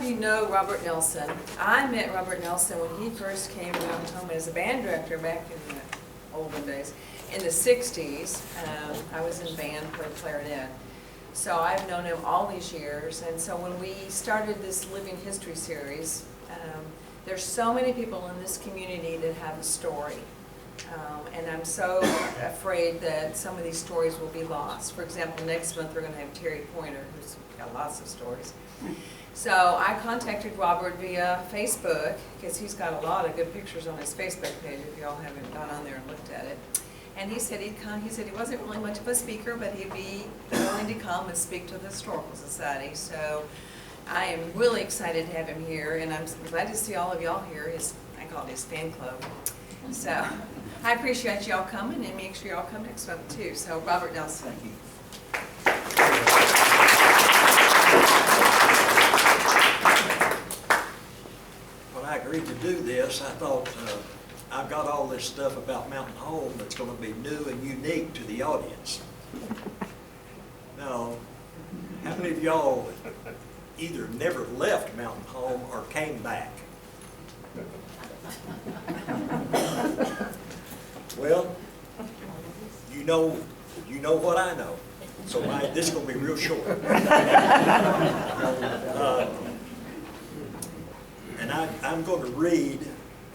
of you know Robert Nelson. I met Robert Nelson when he first came to Mountain Home as a band director back in the olden days. In the 60s, I was in band, played clarinet. So I've known him all these years, and so when we started this Living History series, there's so many people in this community that have a story. And I'm so afraid that some of these stories will be lost. For example, next month we're going to have Terry Pointer, who's got lots of stories. So I contacted Robert via Facebook, because he's got a lot of good pictures on his Facebook page, if y'all haven't gone on there and looked at it. And he said he'd come. He said he wasn't really much of a speaker, but he'd be willing to come and speak to the Historical Society. So I am really excited to have him here, and I'm glad to see all of y'all here. I call it his fan club. So I appreciate y'all coming, and make sure y'all come next month too. So Robert Nelson. Thank you. When I agreed to do this, I thought I've got all this stuff about Mountain Home that's going to be new and unique to the audience. Now, how many of y'all either never left Mountain Home or came back? Well, you know what I know. So this is going to be real short. And I'm going to read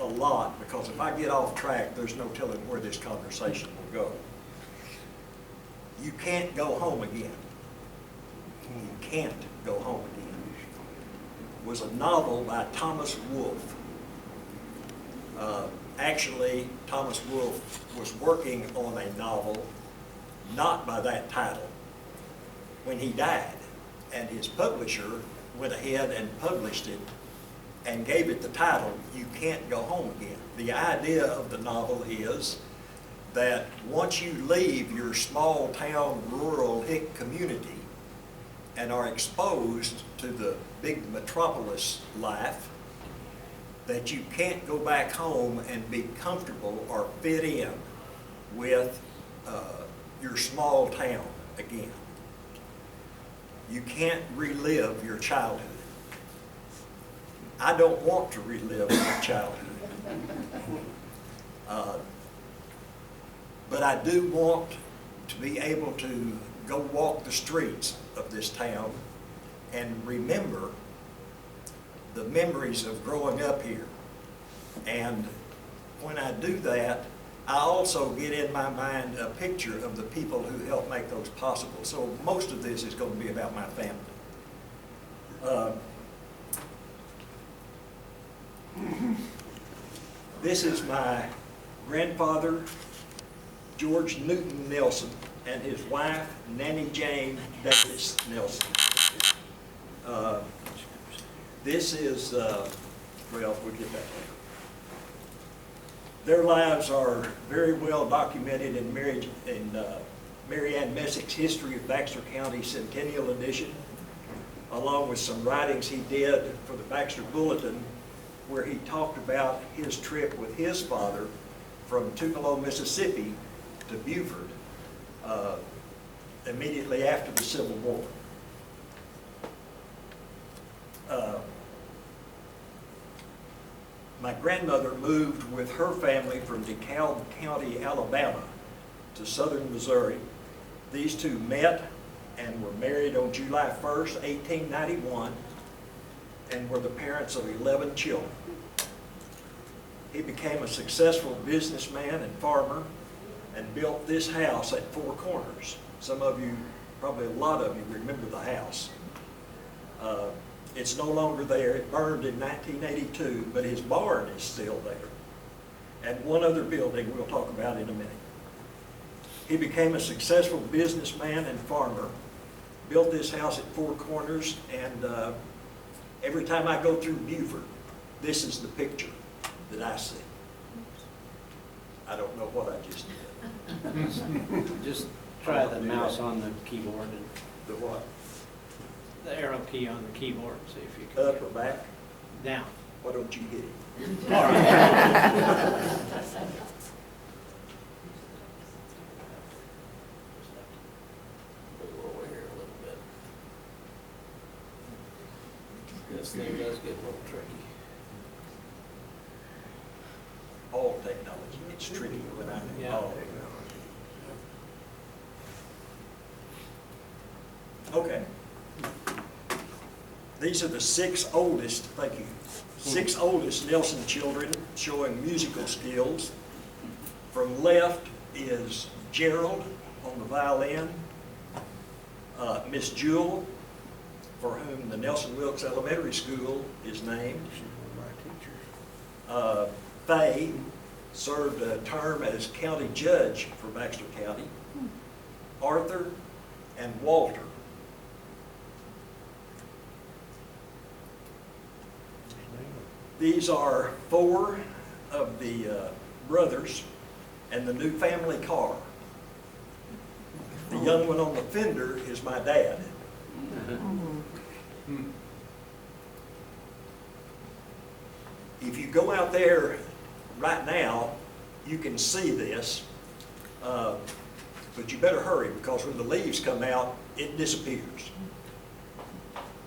a lot, because if I get off track, there's no telling where this conversation will go. You can't go home again. You can't go home again. It was a novel by Thomas Wolfe. Actually, Thomas Wolfe was working on a novel not by that title when he died, and his publisher went ahead and published it and gave it the title, You Can't Go Home Again. The idea of the novel is that once you leave your small town, rural hick community and are exposed to the big metropolis life, that you can't go back home and be comfortable or fit in with your small town again. You can't relive your childhood. I don't want to relive my childhood. But I do want to be able to go walk the streets of this town and remember the memories of growing up here. And when I do that, I also get in my mind a picture of the people who helped make those possible. So most of this is going to be about my family. This is my grandfather, George Newton Nelson, and his wife, Nanny Jane Davis Nelson. This is, well, we'll get that later. Their lives are very well documented in Mary Ann Messick's History of Baxter County Centennial Edition, along with some writings he did for the Baxter Bulletin, where he talked about his trip with his father from Tupelo, Mississippi to Beaufort immediately after the Civil War. My grandmother moved with her family from DeKalb County, Alabama to southern Missouri. These two met and were married on July 1st, 1891, and were the parents of 11 children. He became a successful businessman and farmer and built this house at Four Corners. Some of you, probably a lot of you, remember the house. It's no longer there. It burned in 1982, but his barn is still there. And one other building we'll talk about in a minute. He became a successful businessman and farmer, built this house at Four Corners, and every time I go through Beaufort, this is the picture that I see. I don't know what I just did. Just try the mouse on the keyboard and The what? the arrow key on the keyboard, see if you can. Up or back? Down. Why don't you hit it? All right. Move over here a little bit. This thing does get a little tricky. All technology, it's tricky when I'm Yeah. involved. Okay. These are the six oldest, thank you, six oldest Nelson children showing musical skills. From left is Gerald on the violin, Miss Jewel, for whom the Nelson Wilkes Elementary School is named. Faye served a term as county judge for Baxter County. Arthur and Walter. These are four of the brothers and the new family car. The young one on the fender is my dad. If you go out there right now, you can see this, but you better hurry because when the leaves come out, it disappears.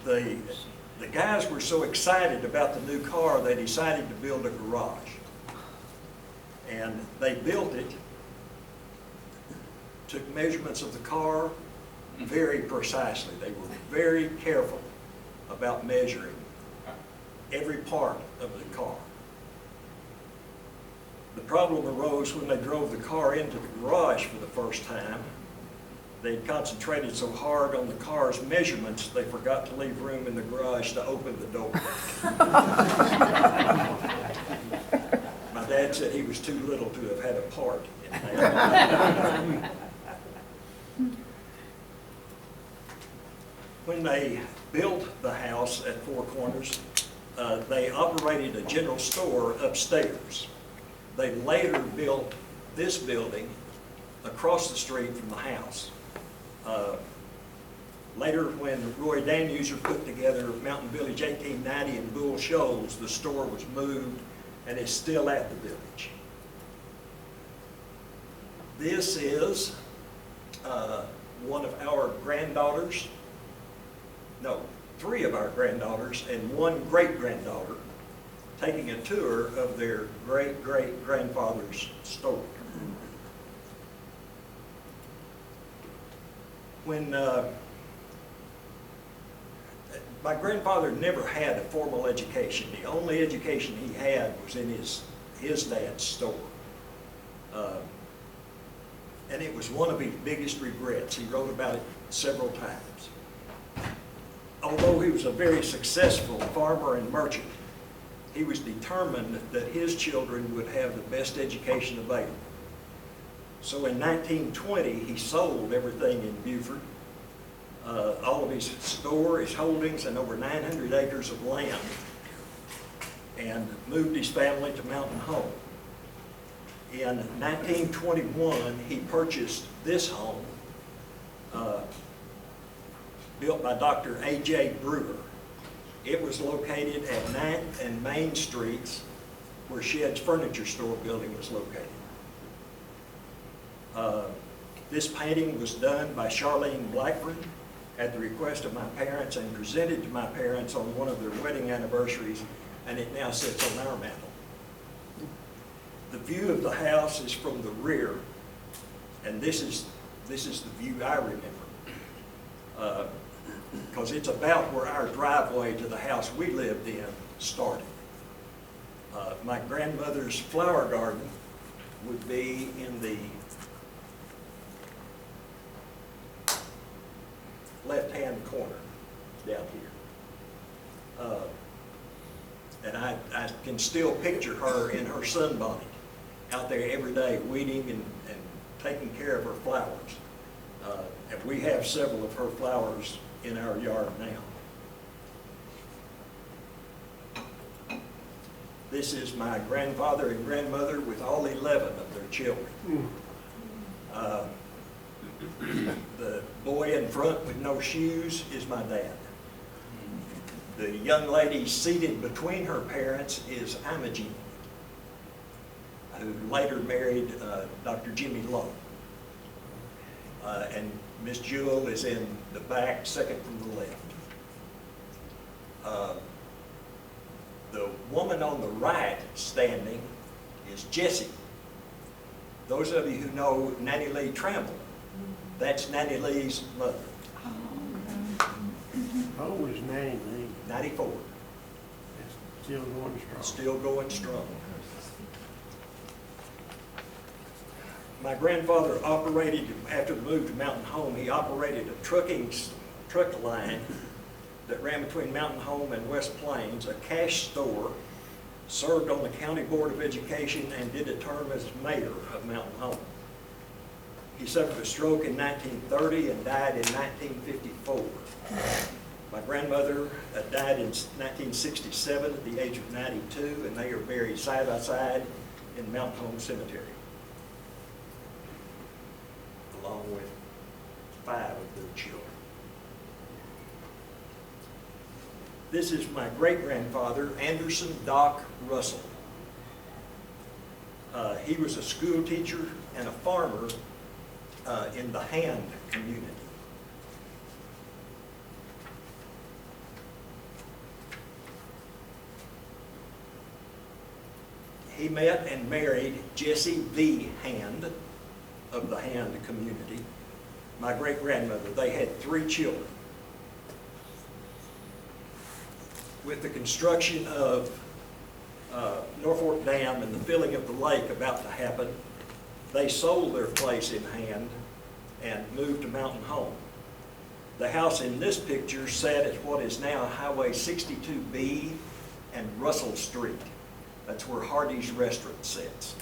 The guys were so excited about the new car, they decided to build a garage. And they built it, took measurements of the car very precisely. They were very careful about measuring every part of the car. The problem arose when they drove the car into the garage for the first time. They had concentrated so hard on the car's measurements, they forgot to leave room in the garage to open the door. My dad said he was too little to have had a part in that. When they built the house at Four Corners, they operated a general store upstairs. They later built this building across the street from the house. Later, when Roy Danuser put together Mountain Village 1890 in Bull Shoals, the store was moved and is still at the village. This is one of our granddaughters, no, three of our granddaughters and one great-granddaughter taking a tour of their great-great-grandfather's store. When my grandfather never had a formal education. The only education he had was in his dad's store. And it was one of his biggest regrets. He wrote about it several times. Although he was a very successful farmer and merchant, he was determined that his children would have the best education available. So in 1920, he sold everything in Beaufort, all of his store, his holdings, and over 900 acres of land, and moved his family to Mountain Home. In 1921, he purchased this home, built by Dr. A.J. Brewer. It was located at 9th and Main Streets, where Shed's Furniture Store building was located. This painting was done by Charlene Blackburn at the request of my parents and presented to my parents on one of their wedding anniversaries, and it now sits on our mantle. The view of the house is from the rear, and this is the view I remember, because it's about where our driveway to the house we lived in started. My grandmother's flower garden would be in the left-hand corner down here. And I can still picture her in her sunbonnet out there every day weeding and taking care of her flowers. And we have several of her flowers in our yard now. This is my grandfather and grandmother with all 11 of their children. The boy in front with no shoes is my dad. The young lady seated between her parents is Imogene, who later married Dr. Jimmy Lowe. And Miss Jewel is in the back, second from the left. The woman on the right standing is Jessie. Those of you who know Nanny Lee Tramble, that's Nanny Lee's mother, How old is Nanny Lee? 94, It's still going strong. still going strong. My grandfather operated, after the move to Mountain Home, he operated a truck line that ran between Mountain Home and West Plains, a cash store, served on the County Board of Education, and did a term as mayor of Mountain Home. He suffered a stroke in 1930 and died in 1954. My grandmother died in 1967 at the age of 92, and they are buried side by side in Mountain Home Cemetery, along with 5 of their children. This is my great-grandfather, Anderson Doc Russell. He was a school teacher and a farmer in the Hand community. He met and married Jessie V. Hand of the Hand community, my great-grandmother. They had 3 children. With the construction of Norfolk Dam and the filling of the lake about to happen, they sold their place in Hand and moved to Mountain Home. The house in this picture sat at what is now Highway 62B and Russell Street. That's where Hardee's Restaurant sits.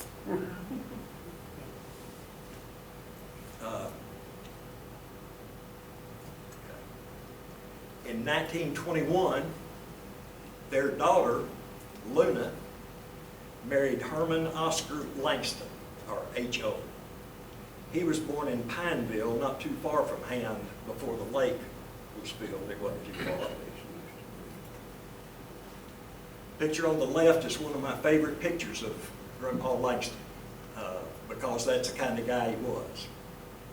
In 1921, their daughter, Luna, married Herman Oscar Langston, or H.O. He was born in Pineville, not too far from Hand, before the lake was filled. It wasn't too far. Picture on the left is one of my favorite pictures of Grandpa Langston, because that's the kind of guy he was.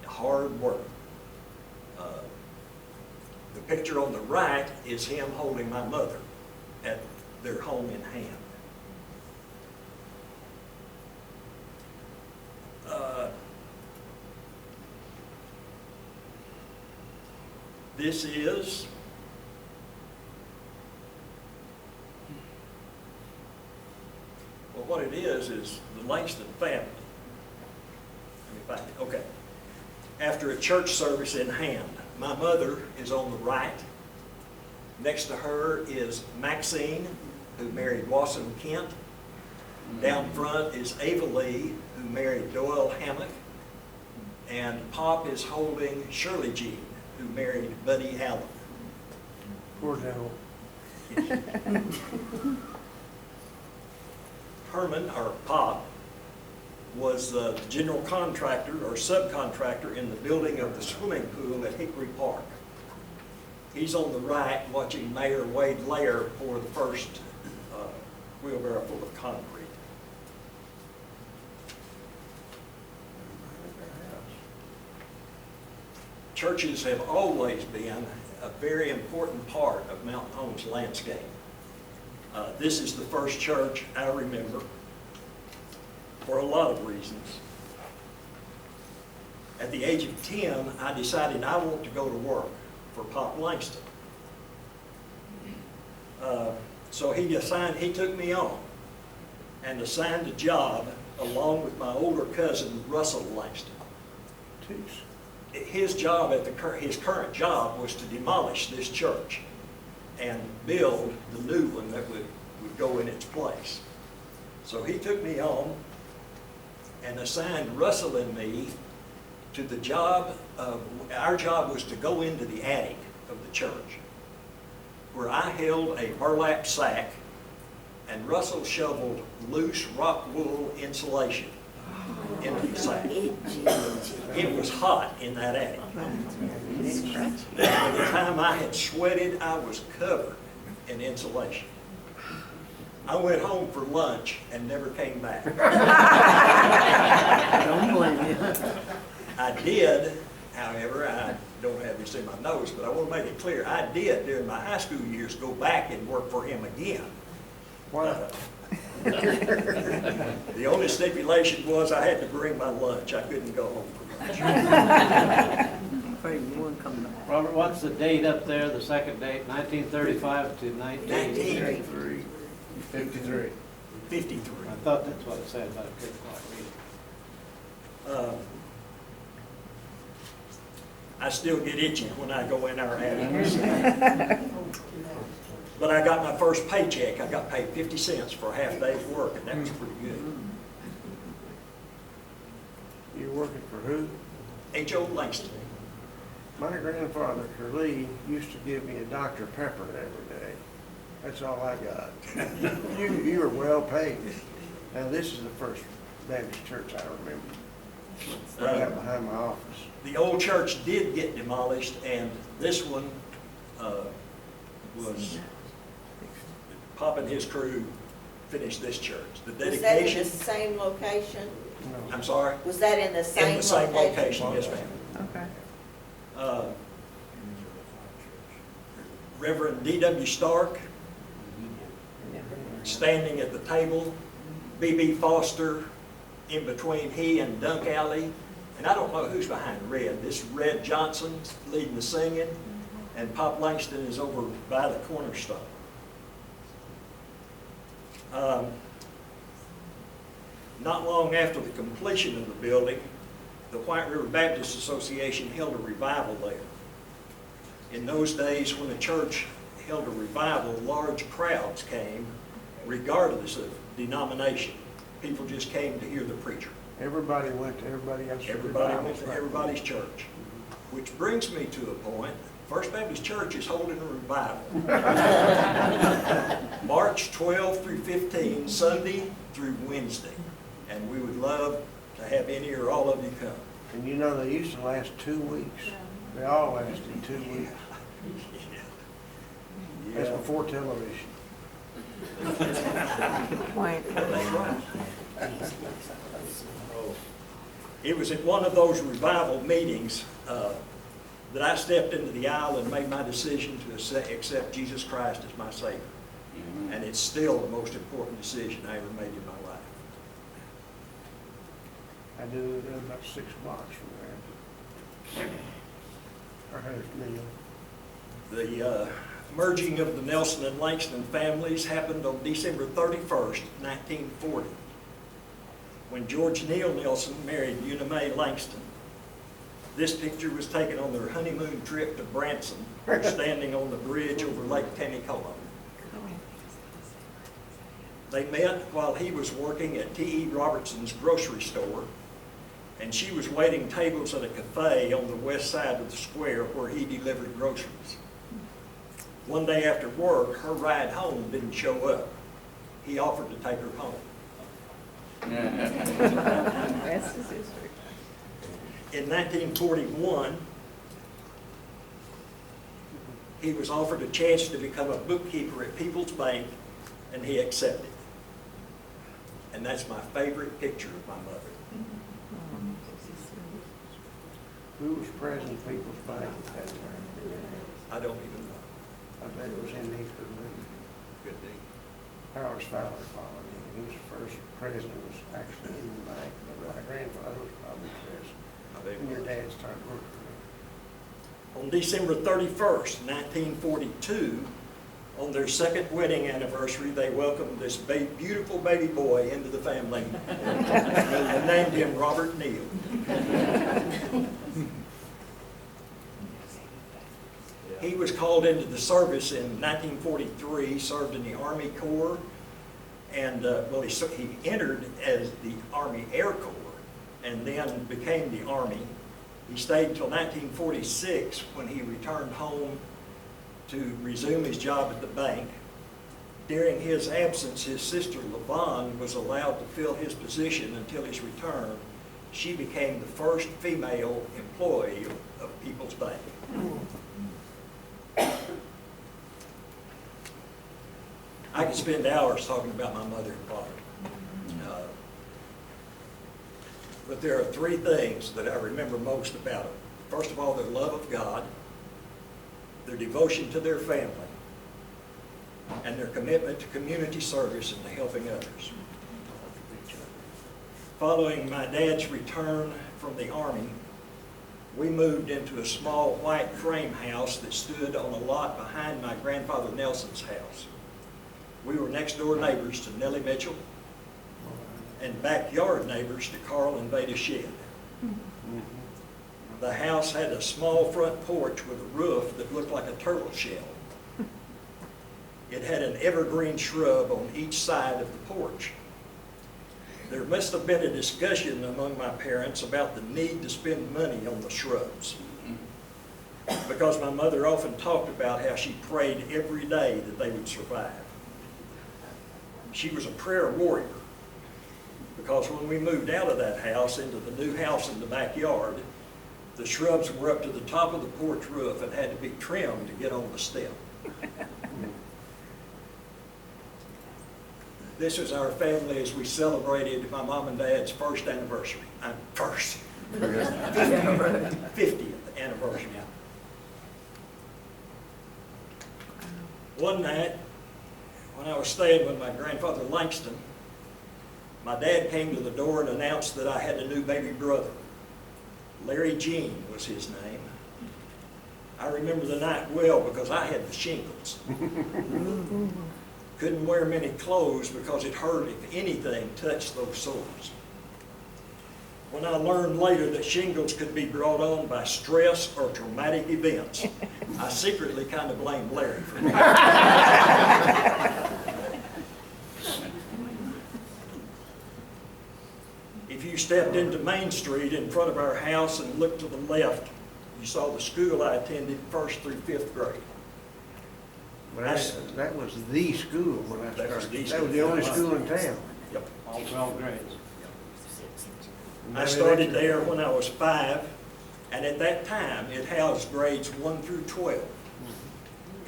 Hard work. The picture on the right is him holding my mother at their home in Hand. This is well, what it is the Langston family. Let me find it. Okay. After a church service in Hand, my mother is on the right. Next to her is Maxine, who married Wasson Kent. Down front is Ava Lee, who married Doyle Hammock. And Pop is holding Shirley Jean, who married Buddy Allen. Poor devil. Herman, or Pop, was the general contractor or subcontractor in the building of the swimming pool at Hickory Park. He's on the right watching Mayor Wade Lair pour the first wheelbarrow full of concrete. Churches have always been a very important part of Mountain Home's landscape. This is the first church I remember for a lot of reasons. At the age of 10, I decided I want to go to work for Pop Langston. So he took me on and assigned a job along with my older cousin, Russell Langston. His job his current job was to demolish this church and build the new one that would go in its place. So he took me on and assigned Russell and me to the job of, our job was to go into the attic of the church, where I held a burlap sack and Russell shoveled loose rock wool insulation into the sack. It was hot in that attic. By the time I had sweated, I was covered in insulation. I went home for lunch and never came back. Don't blame you. I did, however, I don't have this in my notes, but I want to make it clear, I did during my high school years go back and work for him again Why? The only stipulation was I had to bring my lunch. I couldn't go home for lunch. Robert, what's the date up there, the second date, 1935 to 1983? 53. 53. I thought that's what it said, but I couldn't quite read it. I still get itchy when I go in our attic. But I got my first paycheck. I got paid 50 cents for a half day's work, and that was pretty good. You're working for who? H.O. Langston. My grandfather, Curlee, used to give me a Dr. Pepper every day. That's all I got. You were well paid. Now, this is the First Baptist Church I remember, right out behind my office. The old church did get demolished, and this one was, Pop and his crew finished this church. The Was that in dedication, the same location? No. I'm sorry? Was that in the same location? In the same location, yes, ma'am. Okay. Reverend D.W. Stark, standing at the table, B.B. Foster in between he and Dunk Alley, and I don't know who's behind Red. This Red Johnson leading the singing, and Pop Langston is over by the cornerstone. Not long after the completion of the building, the White River Baptist Association held a revival there. In those days, when the church held a revival, large crowds came, regardless of denomination. People just came to hear the preacher. Everybody went to everybody else's Everybody went revivals. to everybody's church. Which brings me to a point. First Baptist Church is holding a revival. March 12 through 15, Sunday through Wednesday. And we would love to have any or all of you come. And you know, they used to last 2 weeks. They all lasted 2 weeks. That's before television. Good point. That's right. It was at one of those revival meetings that I stepped into the aisle and made my decision to accept Jesus Christ as my Savior. And it's still the most important decision I ever made in my life. I do about 6 blocks from there. Our house meal. The merging of the Nelson and Langston families happened on December 31st, 1940, when George Neal Nelson married Una Mae Langston. This picture was taken on their honeymoon trip to Branson, standing on the bridge over Lake Tamicola. They met while he was working at T.E. Robertson's grocery store, and she was waiting tables at a cafe on the west side of the square where he delivered groceries. One day after work, her ride home didn't show up. He offered to take her home. That's his history. In 1941, he was offered a chance to become a bookkeeper at People's Bank, and he accepted. And that's my favorite picture of my mother. Who was president of People's Bank at that time? I don't even know. I bet it was in Eastern League. Good day. Howard Fowler followed him. He was the first president was actually in the bank. But my grandfather was probably president. And your dad started working there. On December 31st, 1942, on their second wedding anniversary, they welcomed this beautiful baby boy into the family and named him Robert Neal. He was called into the service in 1943, served in the Army Corps, and he entered as the Army Air Corps and then became the Army. He stayed until 1946 when he returned home to resume his job at the bank. During his absence, his sister LaVon was allowed to fill his position until his return. She became the first female employee of People's Bank. I could spend hours talking about my mother and father. But there are 3 things that I remember most about them. First of all, their love of God, their devotion to their family, and their commitment to community service and to helping others. Following my dad's return from the Army, we moved into a small white frame house that stood on a lot behind my grandfather Nelson's house. We were next door neighbors to Nellie Mitchell and backyard neighbors to Carl and Veda Shedd. The house had a small front porch with a roof that looked like a turtle shell. It had an evergreen shrub on each side of the porch. There must have been a discussion among my parents about the need to spend money on the shrubs, because my mother often talked about how she prayed every day that they would survive. She was a prayer warrior, because when we moved out of that house into the new house in the backyard, the shrubs were up to the top of the porch roof and had to be trimmed to get on the step. This was our family as we celebrated my mom and dad's first anniversary. 50th anniversary. One night, when I was staying with my grandfather Langston, my dad came to the door and announced that I had a new baby brother. Larry Jean was his name. I remember the night well because I had the shingles. Couldn't wear many clothes because it hurt if anything touched those sores. When I learned later that shingles could be brought on by stress or traumatic events, I secretly kind of blamed Larry for that. If you stepped into Main Street in front of our house and looked to the left, you saw the school I attended 1st through 5th grade. Well, that was the school when I That was started. the That was the only school in town. Yep. All 12 grades. I started there when I was 5, and at that time, it housed grades 1 through 12.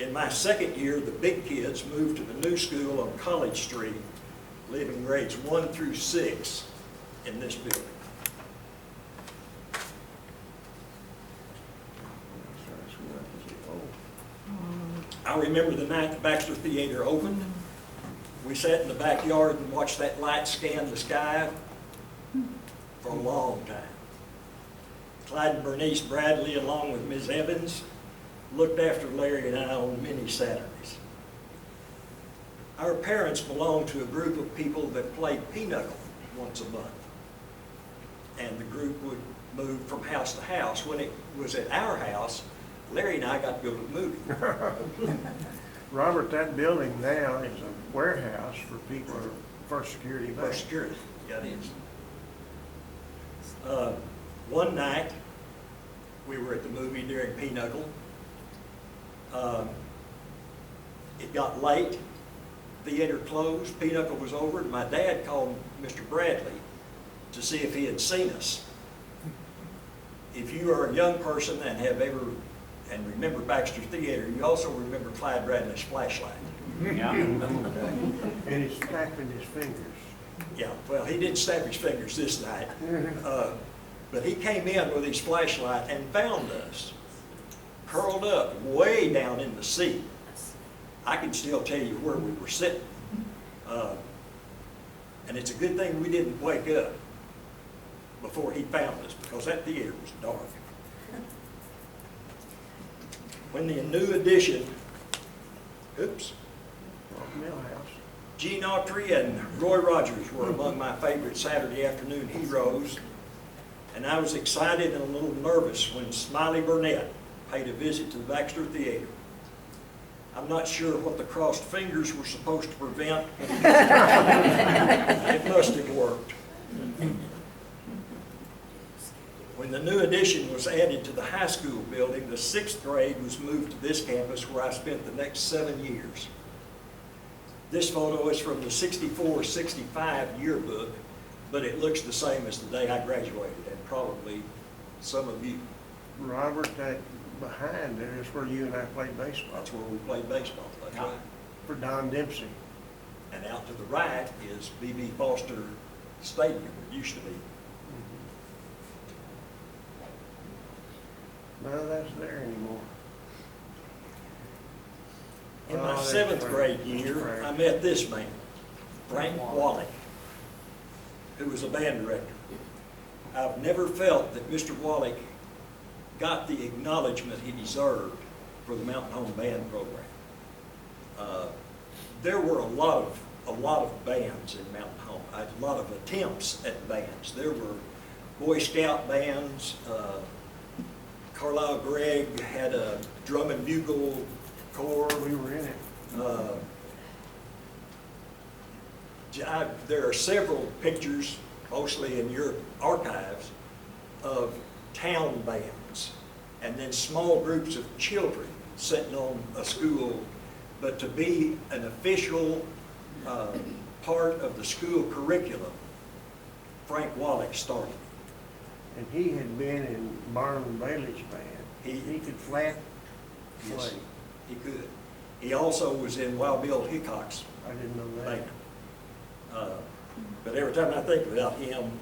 In my second year, the big kids moved to the new school on College Street, leaving grades 1 through 6 in this building. I remember the night the Baxter Theater opened. We sat in the backyard and watched that light scan the sky for a long time. Clyde and Bernice Bradley, along with Ms. Evans, looked after Larry and I on many Saturdays. Our parents belonged to a group of people that played pinochle once a month. And the group would move from house to house. When it was at our house, Larry and I got to go to the movie. Robert, that building now is a warehouse for people for security. For security, yeah, it is. One night, we were at the movie during Pinochle. It got late, theater closed, Pinochle was over, and my dad called Mr. Bradley to see if he had seen us. If you are a young person and have ever and remember Baxter Theater, you also remember Clyde Bradley's flashlight. Yeah. And he's snapping his fingers. Yeah, well, he didn't snap his fingers this night, but he came in with his flashlight and found us curled up way down in the seat. I can still tell you where we were sitting. And it's a good thing we didn't wake up before he found us, because that theater was dark. When the new edition, Millhouse. Gene Autry and Roy Rogers were among my favorite Saturday afternoon heroes, and I was excited and a little nervous when Smiley Burnett paid a visit to the Baxter Theater. I'm not sure what the crossed fingers were supposed to prevent, but it must have worked. When the new addition was added to the high school building, the 6th grade was moved to this campus, where I spent the next 7 years. This photo is from the '64-65 yearbook, but it looks the same as the day I graduated, and probably some of you. Robert, that behind there is where you and I played baseball. That's where we played baseball, that's right. For Don Dempsey. And out to the right is B.B. Foster Stadium, it used to be. None of that's there anymore. In my seventh grade year, I met this man, Frank Wallach, who was a band director. I've never felt that Mr. Wallach got the acknowledgement he deserved for the Mountain Home Band program. There were a lot of bands in Mountain Home, a lot of attempts at bands. There were Boy Scout bands. Carlisle Gregg had a drum and bugle corps. We were in it. There are several pictures, mostly in your archives, of town bands, and then small groups of children sitting on a school. But to be an official part of the school curriculum, Frank Wallach started. And he had been in Marlon Bailey's band. He could flat play. Yes, he could. He also was in Wild Bill Hickok's I didn't know that. band. But every time I think about him,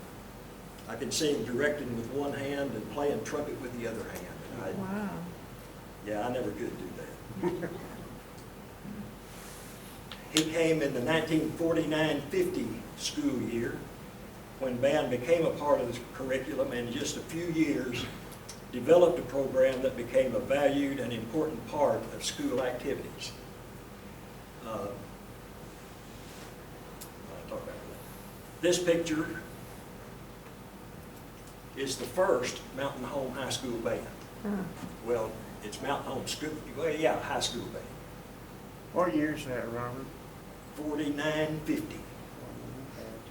I can see him directing with one hand and playing trumpet with the other hand. And Wow. yeah, I never could do that. He came in the 1949-50 school year when band became a part of the curriculum, and in just a few years developed a program that became a valued and important part of school activities. I'll talk about that. This picture is the first Mountain Home High School band. Well, it's Mountain Home School, well, yeah, high school band. What year is that, Robert? 49-50.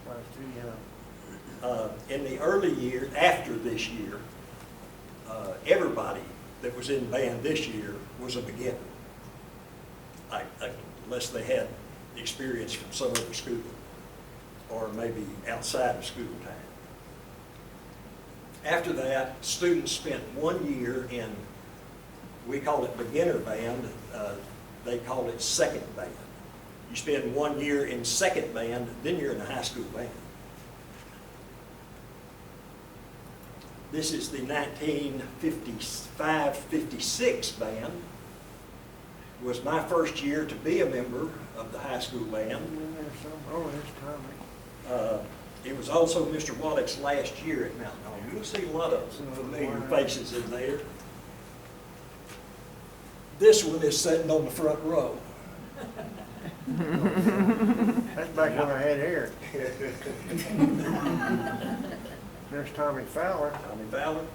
I was too young. In the early years, after this year, everybody that was in band this year was a beginner, unless they had experience from some other school or maybe outside of school time. After that, students spent 1 year in, we call it beginner band, they call it second band. You spend 1 year in second band, then you're in a high school band. This is the 1955-56 band. It was my first year to be a member of the high school band. Oh, that's Tommy. It was also Mr. Wallach's last year at Mountain Home. You'll see a lot of familiar faces in there. This one is sitting on the front row. That's back when I had hair. There's Tommy Fowler. Tommy Fowler.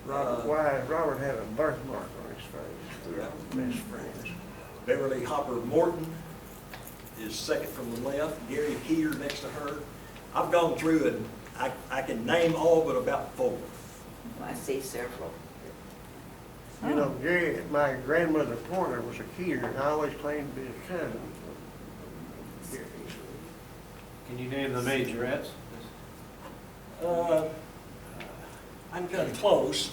Robert had a birthmark on his face. We were best friends. Beverly Hopper Morton is second from the left. Gary Keeter next to her. I've gone through and I can name all but about 4. I see several. You know, Gary, my grandmother Porter was a Keeter, and I always claimed to be a cousin of Gary's. Can you name the majorettes? I'm kind of close.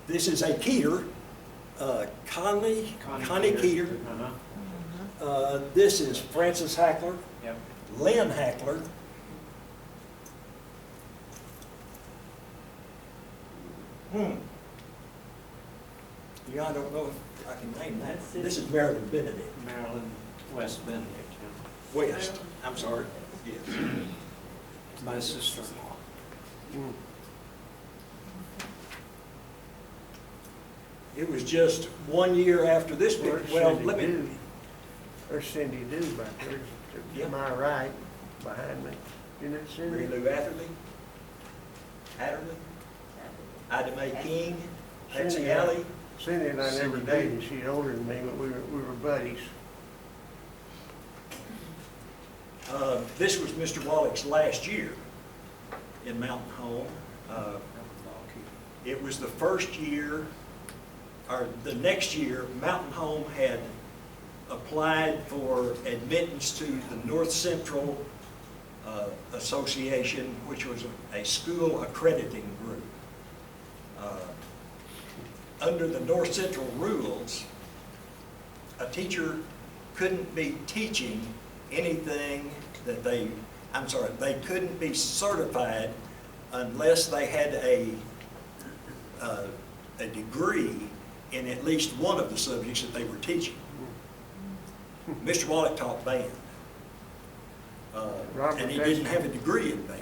This is a Keeter, Connie Keeter. Uh-huh. This is Frances Hackler, Yep. Lynn Hackler. Yeah, I don't know if I can name that. This is Marilyn Benedict. Marilyn West Benedict, West, I'm sorry. Yes. yeah. My sister-in-law. It was just 1 year after this picture. Well, let me. There's Cindy Dew back there, Yeah. to my right, behind me. Isn't that Cindy? Mary Lou Atherley, Ida Mae King, Patsy Cindy, Alley. Cindy and I never Cindy dated. Dew. She's older than me, but we were buddies. This was Mr. Wallach's last year in Mountain Home. It was the first year, or the next year, Mountain Home had applied for admittance to the North Central Association, which was a school accrediting group. Under the North Central rules, a teacher couldn't be teaching anything that they couldn't be certified unless they had a degree in at least one of the subjects that they were teaching. Mr. Wallach taught band. Robert, And he that's- didn't have a degree in band.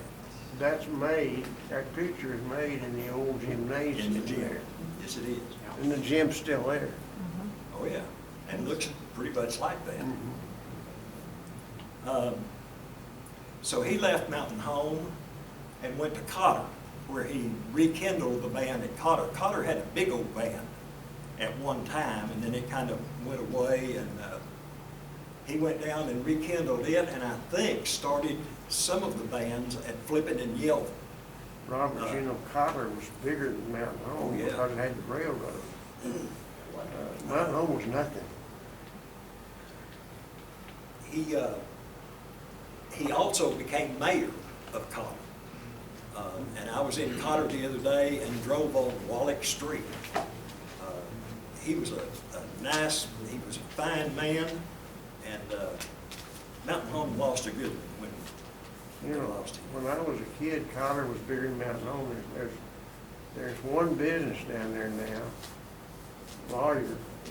That's made, that picture is made in the old gymnasium In the gym. there. Yes, it is. And the gym's still there. Oh, yeah, and looks pretty much like that. So he left Mountain Home and went to Cotter, where he rekindled the band at Cotter. Cotter had a big old band at one time, and then it kind of went away, and he went down and rekindled it, and I think started some of the bands at Flippin' and Yelvin. Robert, you know, Cotter was bigger than Mountain Home Oh, yeah. because it had the railroad. Mountain Home was nothing. He also became mayor of Cotter. And I was in Cotter the other day and drove on Wallach Street. He was he was a fine man, and Mountain Home lost a good one when You they know, lost him. when I was a kid, Cotter was bigger than Mountain Home. There's one business down there now, lawyer,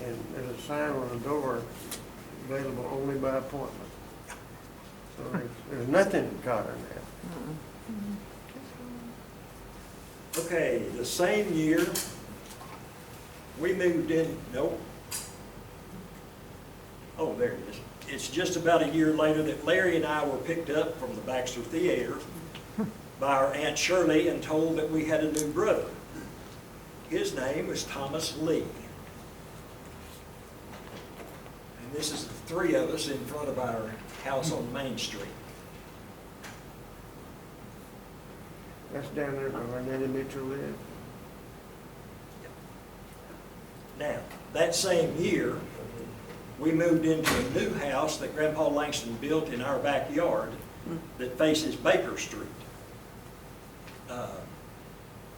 and there's a sign on the door, available only by appointment. So there's nothing in Cotter now. Okay, the same year, we moved in, nope. Oh, there it is. It's just about a year later that Larry and I were picked up from the Baxter Theater by our Aunt Shirley and told that we had a new brother. His name was Thomas Lee. And this is the three of us in front of our house on Main Street. That's down there where Nettie Mitchell lived. Now, that same year, we moved into a new house that Grandpa Langston built in our backyard that faces Baker Street.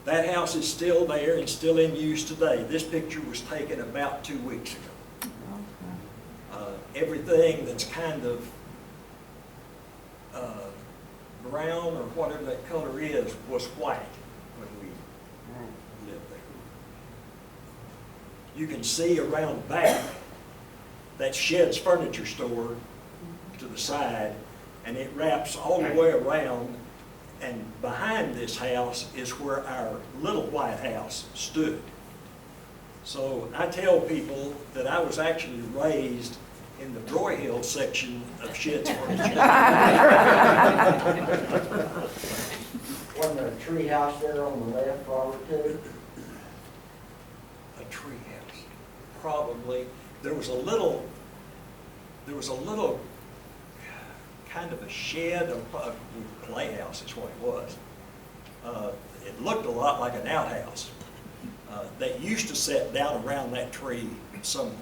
That house is still there and still in use today. This picture was taken about 2 weeks ago. Everything that's kind of brown or whatever that color is was white when we lived there. You can see around back that Shed's furniture store to the side, and it wraps all the way around, and behind this house is where our little white house stood. So I tell people that I was actually raised in the Broyhill section of Shed's furniture. Wasn't there a tree house there on the left, Robert, too? A tree house, probably. There was a little kind of a shed, a playhouse is what it was. It looked a lot like an outhouse. That used to set down around that tree somewhere.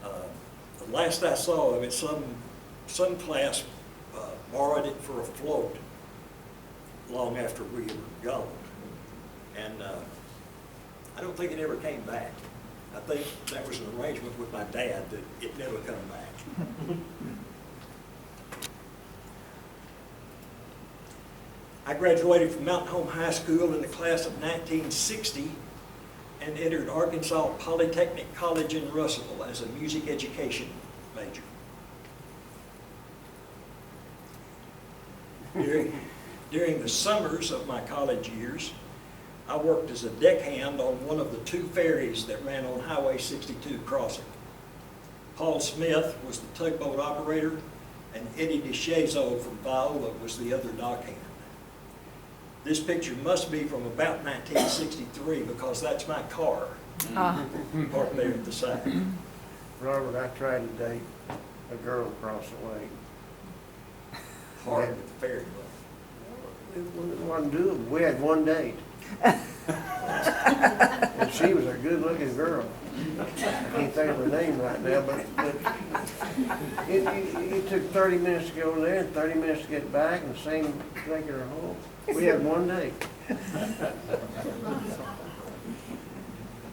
The last I saw of it, some class borrowed it for a float long after we were gone. And I don't think it ever came back. I think that was an arrangement with my dad that it never come back. I graduated from Mountain Home High School in the class of 1960 and entered Arkansas Polytechnic College in Russellville as a music education major. During the summers of my college years, I worked as a deckhand on one of the two ferries that ran on Highway 62 crossing. Paul Smith was the tugboat operator, and Eddie DeShazo from Viola was the other dockhand. This picture must be from about 1963 because that's my car parked there at the side. Robert, I tried to date a girl across the lake. Hard with the ferry boat. It wasn't doable. We had one date. And she was a good-looking girl. I can't think of her name right now, but it took 30 minutes to go there and 30 minutes to get back, and the same take her home. We had one date.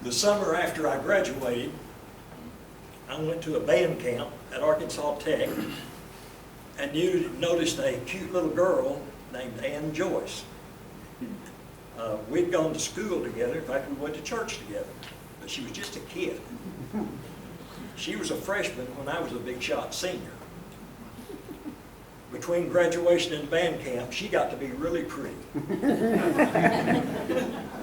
The summer after I graduated, I went to a band camp at Arkansas Tech and noticed a cute little girl named Ann Joyce. We'd gone to school together. In fact, we went to church together. but she was just a kid. She was a freshman when I was a big shot senior. Between graduation and band camp, she got to be really pretty.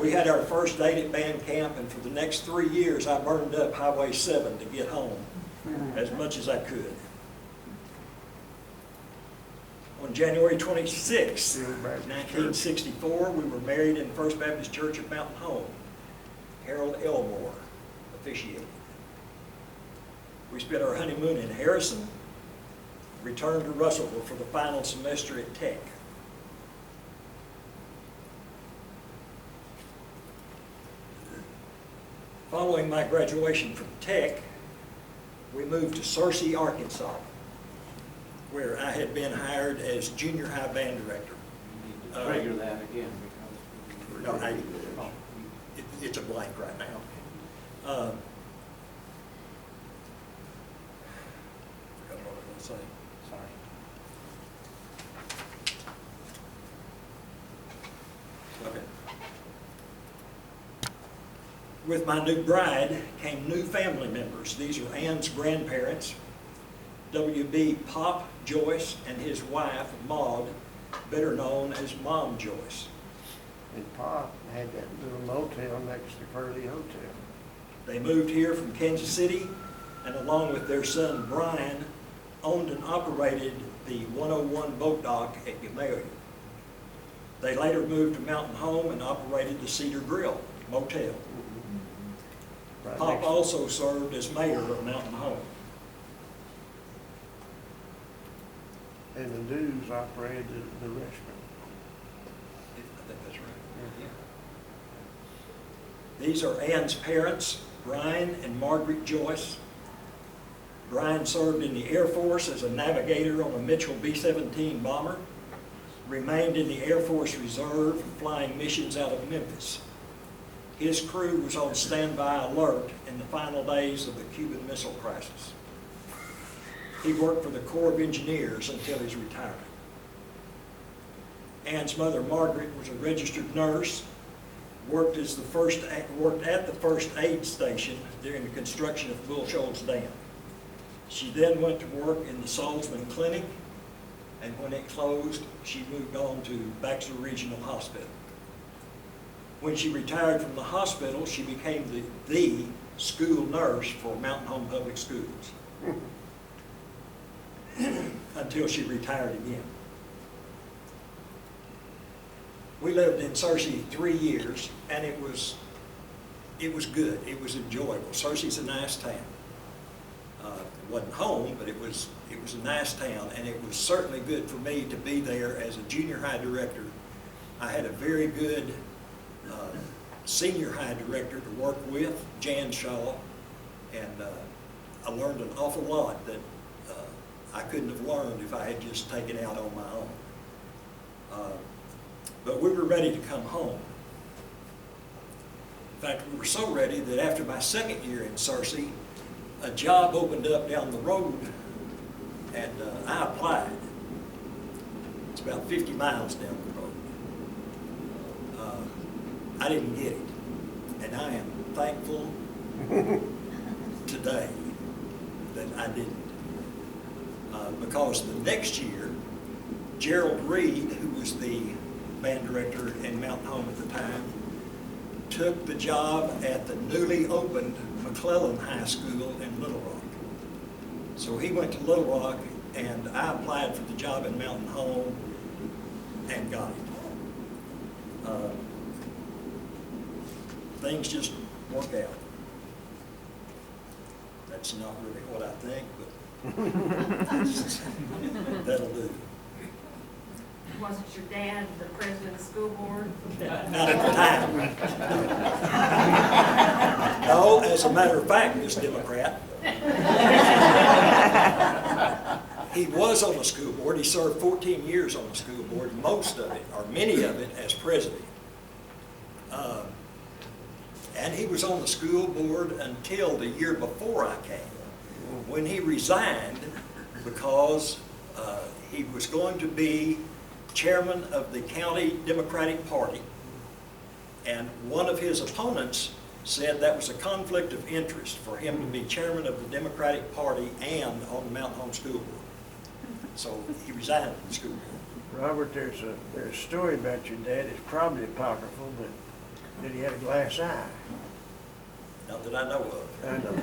We had our first date at band camp, and for the next 3 years, I burned up Highway 7 to get home as much as I could. On January 26, 1964, we were married in First Baptist Church of Mountain Home. Harold Elmore officiated. We spent our honeymoon in Harrison, returned to Russellville for the final semester at Tech. Following my graduation from Tech, we moved to Searcy, Arkansas, where I had been hired as junior high band director. You need to trigger that again because. No, it's a blank right now. Forgot what I was going to say. Sorry. Okay. With my new bride came new family members. These are Ann's grandparents, W.B. Pop Joyce and his wife, Maud, better known as Mom Joyce. And Pop had that little motel next to Pearly Hotel. They moved here from Kansas City, and along with their son Brian, owned and operated the 101 boat dock at Genealogical. They later moved to Mountain Home and operated the Cedar Grill Motel. Right Pop next- also served as mayor of Mountain Home. And the Dews operated the restaurant. I think that's right. These are Ann's parents, Brian and Margaret Joyce. Brian served in the Air Force as a navigator on a Mitchell B-17 bomber, remained in the Air Force Reserve, flying missions out of Memphis. His crew was on standby alert in the final days of the Cuban Missile Crisis. He worked for the Corps of Engineers until his retirement. Ann's mother, Margaret, was a registered nurse, worked at the first aid station during the construction of Bull Shoals Dam. She then went to work in the Salzman Clinic, and when it closed, she moved on to Baxter Regional Hospital. When she retired from the hospital, she became the school nurse for Mountain Home Public Schools until she retired again. We lived in Searcy 3 years, and it was good. It was enjoyable. Searcy's a nice town. It wasn't home, but it was a nice town, and it was certainly good for me to be there as a junior high director. I had a very good senior high director to work with, Jan Shaw, and I learned an awful lot that I couldn't have learned if I had just taken out on my own. But we were ready to come home. In fact, we were so ready that after my second year in Searcy, a job opened up down the road, and I applied. It's about 50 miles down the road. I didn't get it, and I am thankful today that I didn't. Because the next year, Gerald Reed, who was the band director in Mountain Home at the time, took the job at the newly opened McClellan High School in Little Rock. So he went to Little Rock, and I applied for the job in Mountain Home and got it. Things just work out. That's not really what I think, but that'll do. Wasn't your dad the president of the school board? Not at the time. No, as a matter of fact, Miss Democrat. He was on the school board. He served 14 years on the school board, most of it, or many of it, as president. And he was on the school board until the year before I came, when he resigned because he was going to be chairman of the county Democratic Party, and one of his opponents said that was a conflict of interest for him to be chairman of the Democratic Party and on the Mountain Home School Board. So he resigned from the school board. Robert, there's a story about your dad. It's probably apocryphal, but that he had a glass eye. Not that I know of. I know.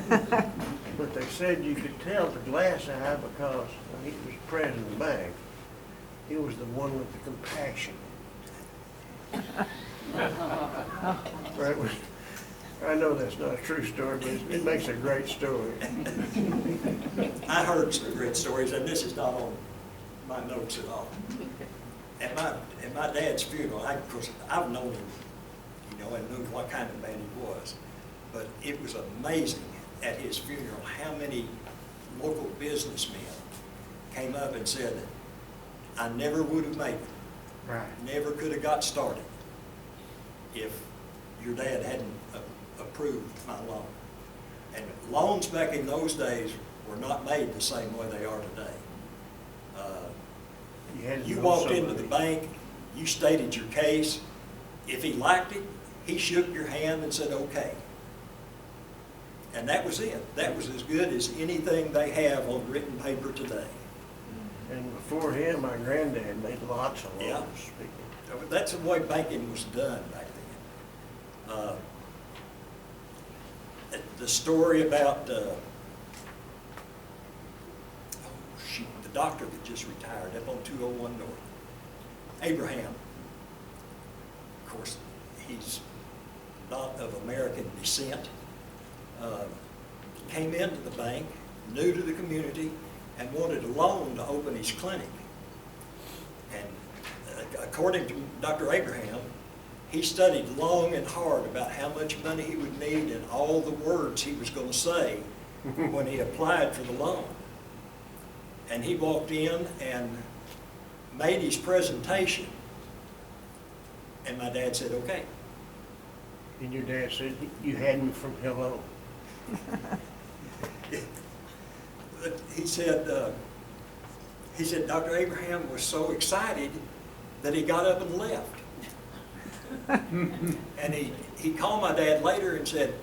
But they said you could tell the glass eye because when he was president of the bank, he was the one with the compassion. Right? I know that's not a true story, but it makes a great story. I heard some great stories, and this is not on my notes at all. At my dad's funeral, of course, I've known him, you know, and knew what kind of man he was. But it was amazing at his funeral how many local businessmen came up and said, I never would have made it. Right. Never could have got started if your dad hadn't approved my loan. And loans back in those days were not made the same way they are today. You walked into the bank, you stated your case. If he liked it, he shook your hand and said, okay. And that was it. That was as good as anything they have on written paper today. And before him, my granddad made lots of Yeah. loans. Speaking. That's the way banking was done back then. The story about, the doctor that just retired up on 201 North, Abraham. Of course, he's not of American descent. Came into the bank, new to the community, and wanted a loan to open his clinic. And according to Dr. Abraham, he studied long and hard about how much money he would need and all the words he was going to say when he applied for the loan. And he walked in and made his presentation, and my dad said, okay. And your dad said you had me from hello. He said, Dr. Abraham was so excited that he got up and left. And he called my dad later and said,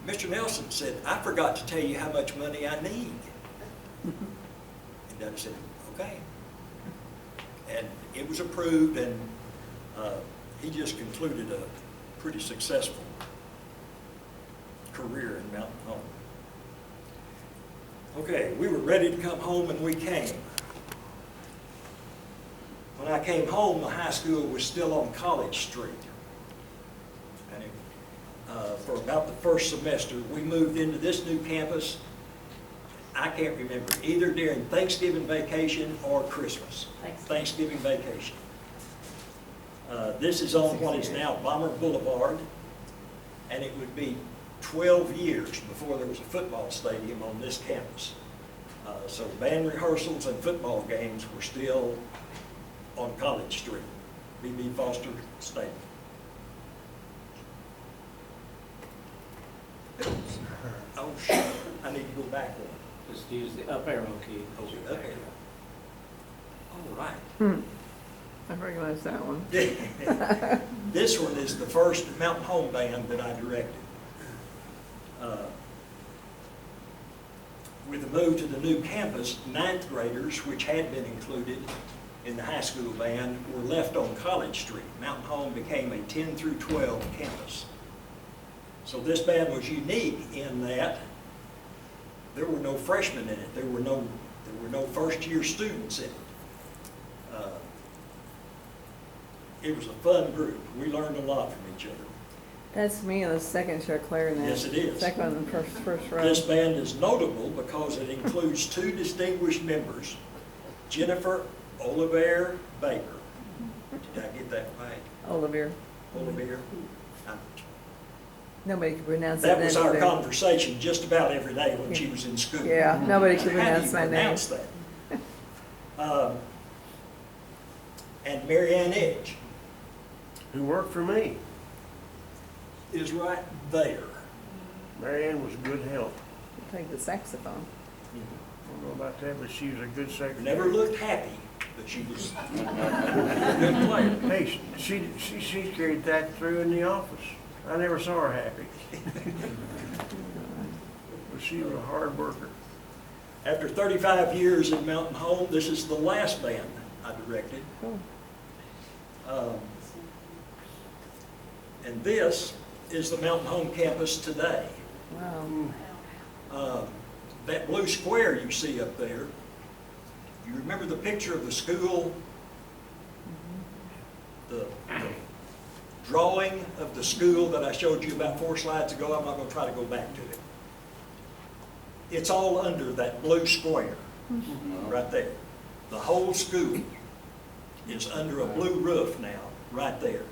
Mr. Nelson said, I forgot to tell you how much money I need. And Dad said, okay. And it was approved, and he just concluded a pretty successful career in Mountain Home. Okay, we were ready to come home, and we came. When I came home, the high school was still on College Street. And for about the first semester, we moved into this new campus. I can't remember, either during Thanksgiving vacation or Christmas. Thanksgiving vacation. This is on what is now Bomber Boulevard, and it would be 12 years before there was a football stadium on this campus. So band rehearsals and football games were still on College Street, B.B. Foster Stadium. Oh, shit, I need to go back one. Just use the up arrow key. Oh, the up arrow. All right. I recognize that one. This one is the first Mountain Home band that I directed. With the move to the new campus, ninth graders, which had been included in the high school band, were left on College Street. Mountain Home became a 10 through 12 campus. So this band was unique in that there were no freshmen in it. There were no first-year students in it. It was a fun group. We learned a lot from each other. That's me on the second chair clarinet. Yes, it is. Second one in the first row. This band is notable because it includes two distinguished members, Jennifer Oliver Baker. Did I get that right? Olivier. Oliver. Nobody could pronounce That that was our either. conversation just about every day when she was in school. Yeah, nobody could How do pronounce you my name. pronounce that? And Mary Ann Edge Who worked for me. is right there. Marianne was good help. Take the saxophone. I don't know about that, but she was a good secretary. Never looked happy, but she was a good player. Hey, she carried that through in the office. I never saw her happy. But she was a hard worker. After 35 years in Mountain Home, this is the last band I directed. Cool. And this is the Mountain Home campus today. Wow. That blue square you see up there, you remember the picture of the school? The drawing of the school that I showed you about 4 slides ago? I'm not going to try to go back to it. It's all under that blue square right there. The whole school is under a blue roof now, right there.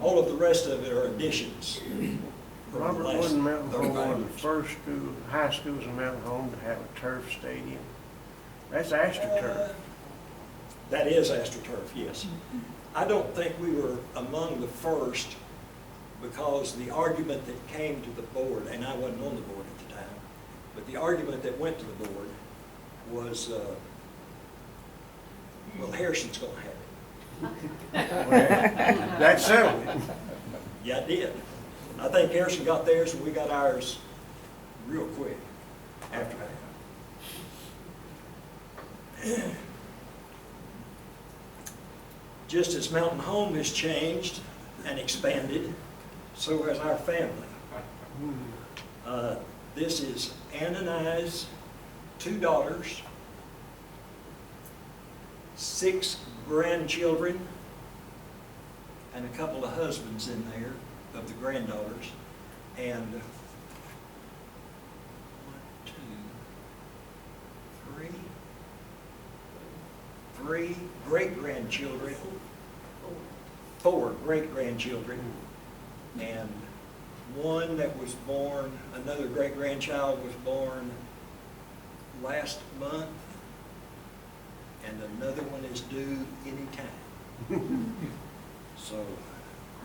All of the rest of it are additions. from the Robert, last wasn't Mountain Home 35 one of years. the first high schools in Mountain Home to have a turf stadium? That's AstroTurf. That is AstroTurf, yes. I don't think we were among the first because the argument that came to the board, and I wasn't on the board at the time, but the argument that went to the board was, well, Harrison's going to have it. Well, that settled it. Yeah, it did. I think Harrison got theirs and we got ours real quick after that. Just as Mountain Home has changed and expanded, so has our family. This is Ann and I's 2 daughters, 6 grandchildren, and a couple of husbands in there of the granddaughters, and 1, 2, 3 great-grandchildren, 4 great-grandchildren, and one that was born, another great-grandchild was born last month, and another one is due any time. So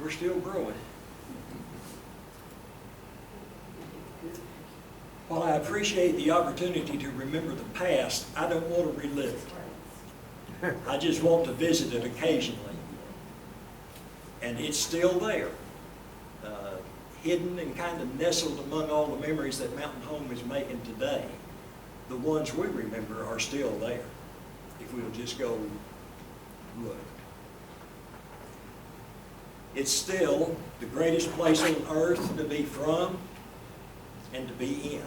we're still growing. While I appreciate the opportunity to remember the past, I don't want to relive it. I just want to visit it occasionally. And it's still there, hidden and kind of nestled among all the memories that Mountain Home is making today. The ones we remember are still there, if we'll just go look. It's still the greatest place on earth to be from and to be in.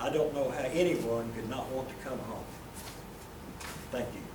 I don't know how anyone could not want to come home. Thank you.